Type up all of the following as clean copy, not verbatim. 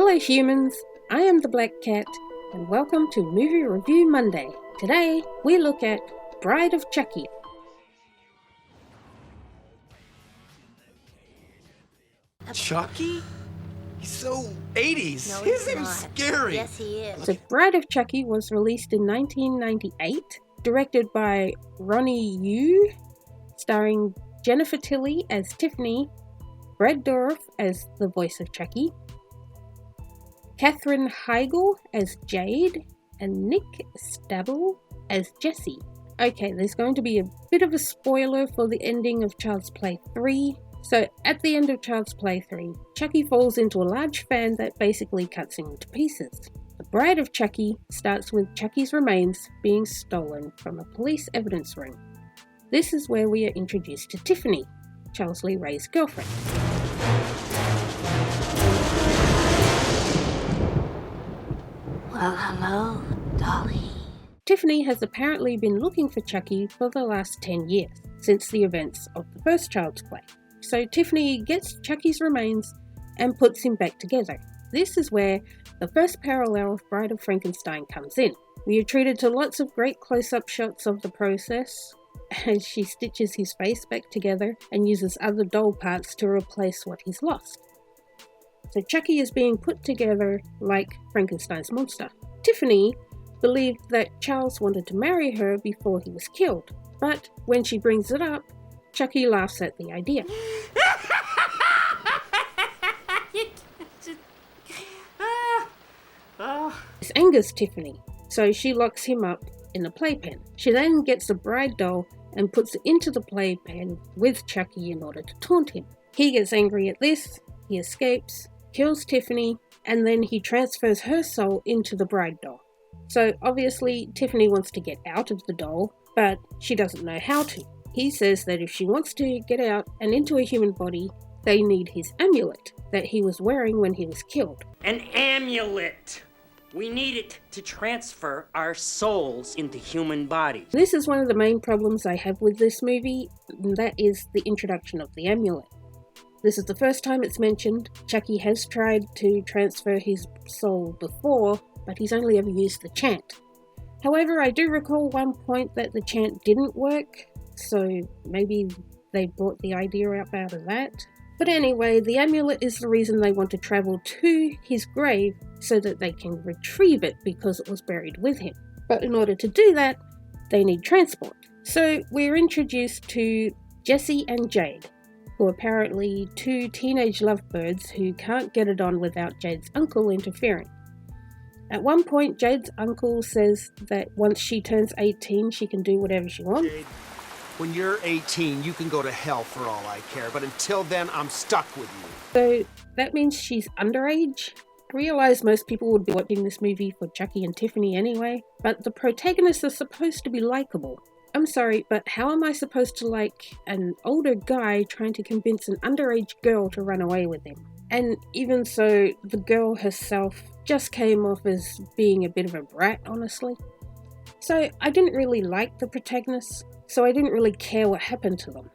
Hello humans, I am the Black Cat and welcome to Movie Review Monday. Today we look at Bride of Chucky. Chucky? He's so 80s. No, He's he's even not. scary. Yes, he is. So Bride of Chucky was released in 1998, directed by Ronnie Yu, starring Jennifer Tilly as Tiffany, Brad Dourif as the voice of Chucky, Katherine Heigl as Jade, and Nick Stabile as Jesse. Okay, there's going to be a bit of a spoiler for the ending of Child's Play 3. So at the end of Child's Play 3, Chucky falls into a large fan that basically cuts him into pieces. The Bride of Chucky starts with Chucky's remains being stolen from a police evidence room. This is where we are introduced to Tiffany, Charles Lee Ray's girlfriend. Well, hello, Dolly. Tiffany has apparently been looking for Chucky for the last 10 years, since the events of the first Child's Play. So Tiffany gets Chucky's remains and puts him back together. This is where the first parallel of Bride of Frankenstein comes in. We are treated to lots of great close-up shots of the process as she stitches his face back together and uses other doll parts to replace what he's lost. So Chucky is being put together like Frankenstein's monster. Tiffany believed that Charles wanted to marry her before he was killed, but when she brings it up, Chucky laughs at the idea. This angers Tiffany, so she locks him up in the playpen. She then gets the bride doll and puts it into the playpen with Chucky in order to taunt him. He gets angry at this, he escapes, kills Tiffany, and then he transfers her soul into the bride doll. So obviously Tiffany wants to get out of the doll, but she doesn't know how to. He says that if she wants to get out and into a human body, they need his amulet that he was wearing when he was killed. An amulet! We need it to transfer our souls into human bodies. This is one of the main problems I have with this movie, and that is the introduction of the amulet. This is the first time it's mentioned. Chucky has tried to transfer his soul before, but he's only ever used the chant. However, I do recall one point that the chant didn't work, so maybe they brought the idea out of that. But anyway, the amulet is the reason they want to travel to his grave so that they can retrieve it because it was buried with him. But in order to do that, they need transport. So we're introduced to Jesse and Jade, who are apparently two teenage lovebirds who can't get it on without Jade's uncle interfering. At one point, Jade's uncle says that once she turns 18, she can do whatever she wants. Jade, when you're 18, you can go to hell for all I care, but until then, I'm stuck with you. So that means she's underage? I realize most people would be watching this movie for Chucky and Tiffany anyway, but the protagonists are supposed to be likable. I'm sorry, but how am I supposed to like an older guy trying to convince an underage girl to run away with him? And even so, the girl herself just came off as being a bit of a brat, honestly. So I didn't really like the protagonists, so I didn't really care what happened to them.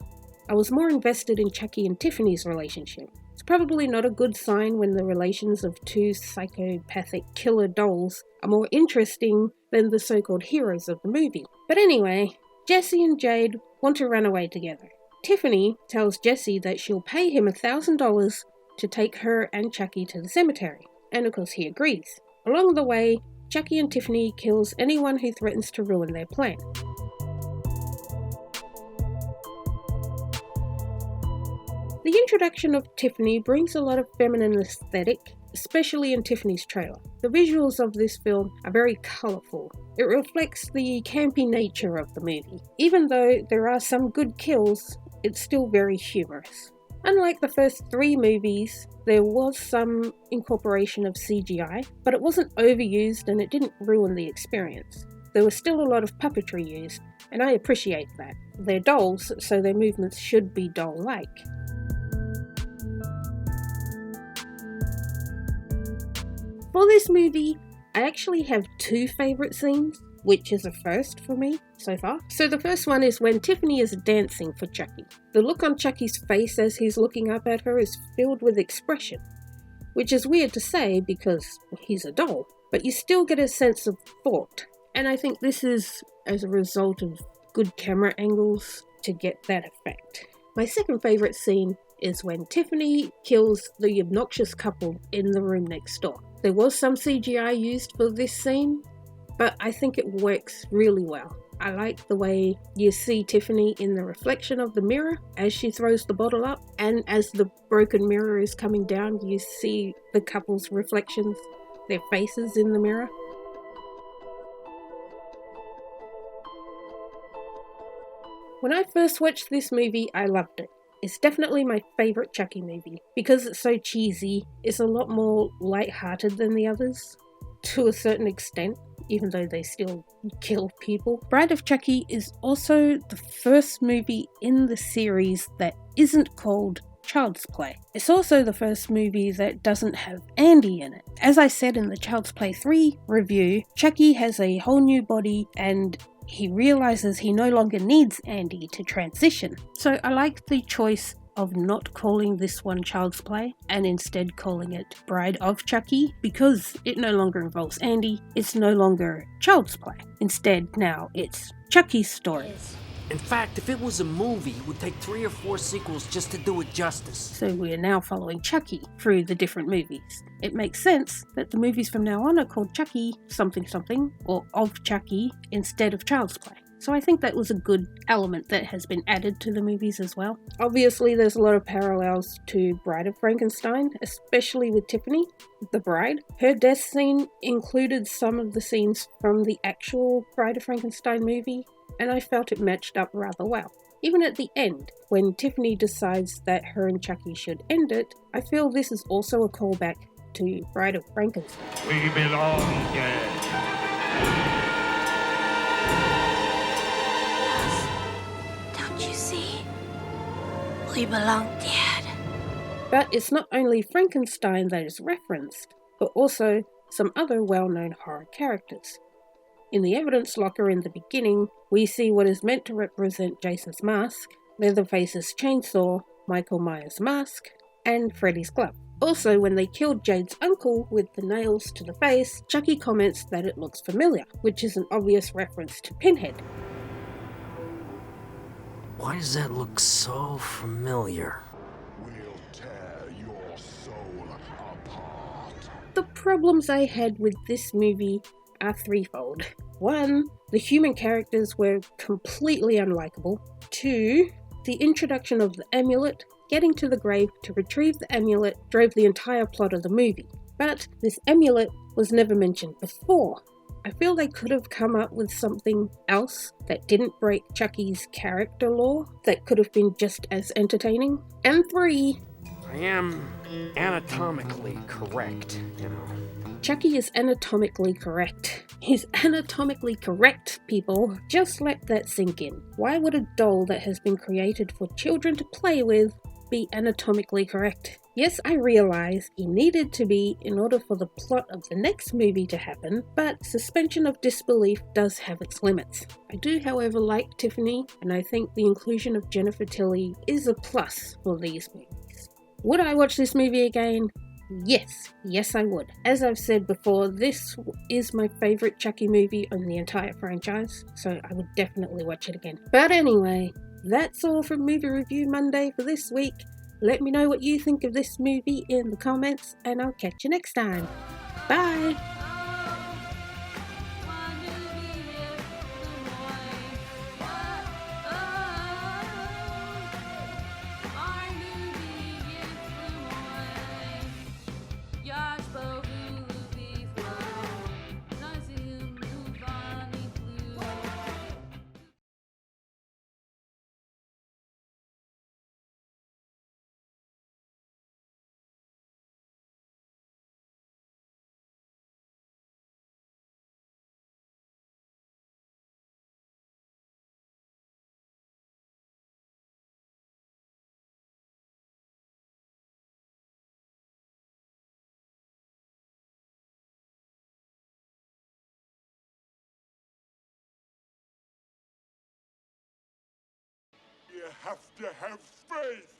I was more invested in Chucky and Tiffany's relationship. It's probably not a good sign when the relations of two psychopathic killer dolls are more interesting than the so-called heroes of the movie. But anyway, Jesse and Jade want to run away together. Tiffany tells Jesse that she'll pay him $1,000 to take her and Chucky to the cemetery, and of course he agrees. Along the way, Chucky and Tiffany kills anyone who threatens to ruin their plan. The introduction of Tiffany brings a lot of feminine aesthetic, especially in Tiffany's trailer. The visuals of this film are very colourful. It reflects the campy nature of the movie. Even though there are some good kills, it's still very humorous. Unlike the first three movies, there was some incorporation of CGI, but it wasn't overused and it didn't ruin the experience. There was still a lot of puppetry used, and I appreciate that. They're dolls, so their movements should be doll-like. For this movie, I actually have two favourite scenes, which is a first for me so far. So the first one is when Tiffany is dancing for Chucky. The look on Chucky's face as he's looking up at her is filled with expression. which is weird to say because he's a doll, but you still get a sense of thought. And I think this is as a result of good camera angles to get that effect. My second favourite scene is when Tiffany kills the obnoxious couple in the room next door. There was some CGI used for this scene, but I think it works really well. I like the way you see Tiffany in the reflection of the mirror as she throws the bottle up, and as the broken mirror is coming down, you see the couple's reflections, their faces in the mirror. When I first watched this movie, I loved it. It's definitely my favourite Chucky movie. Because it's so cheesy, it's a lot more light-hearted than the others, to a certain extent, even though they still kill people. Bride of Chucky is also the first movie in the series that isn't called Child's Play. It's also the first movie that doesn't have Andy in it. As I said in the Child's Play 3 review, Chucky has a whole new body and he realizes he no longer needs Andy to transition. So I like the choice of not calling this one Child's Play and instead calling it Bride of Chucky, because it no longer involves Andy. It's no longer Child's Play. Instead, now it's Chucky's story. In fact, if it was a movie, it would take 3 or 4 sequels just to do it justice. So we are now following Chucky through the different movies. It makes sense that the movies from now on are called Chucky something something, or of Chucky, instead of Child's Play. So I think that was a good element that has been added to the movies as well. Obviously there's a lot of parallels to Bride of Frankenstein, especially with Tiffany, the bride. Her death scene included some of the scenes from the actual Bride of Frankenstein movie, and I felt it matched up rather well. Even at the end, when Tiffany decides that her and Chucky should end it, I feel this is also a callback to Bride of Frankenstein. We belong dead. Don't you see? We belong dead. But it's not only Frankenstein that is referenced, but also some other well-known horror characters. In the evidence locker in the beginning, we see what is meant to represent Jason's mask, Leatherface's chainsaw, Michael Myers' mask, and Freddy's glove. Also, when they killed Jade's uncle with the nails to the face, Chucky comments that it looks familiar, which is an obvious reference to Pinhead. Why does that look so familiar? We'll tear your soul apart. The problems I had with this movie are threefold. 1, the human characters were completely unlikable. 2, the introduction of the amulet, getting to the grave to retrieve the amulet drove the entire plot of the movie. But this amulet was never mentioned before. I feel they could have come up with something else that didn't break Chucky's character lore that could have been just as entertaining. And 3, I am anatomically correct, you know. Chucky is anatomically correct. He's anatomically correct, people. Just let that sink in. Why would a doll that has been created for children to play with be anatomically correct? Yes, I realize he needed to be in order for the plot of the next movie to happen, but suspension of disbelief does have its limits. I do, however, like Tiffany, and I think the inclusion of Jennifer Tilly is a plus for these movies. Would I watch this movie again? Yes I would. As I've said before, this is my favourite Chucky movie on the entire franchise, so I would definitely watch it again. But anyway, that's all from Movie Review Monday for this week. Let me know what you think of this movie in the comments, and I'll catch you next time. Bye! You have to have faith.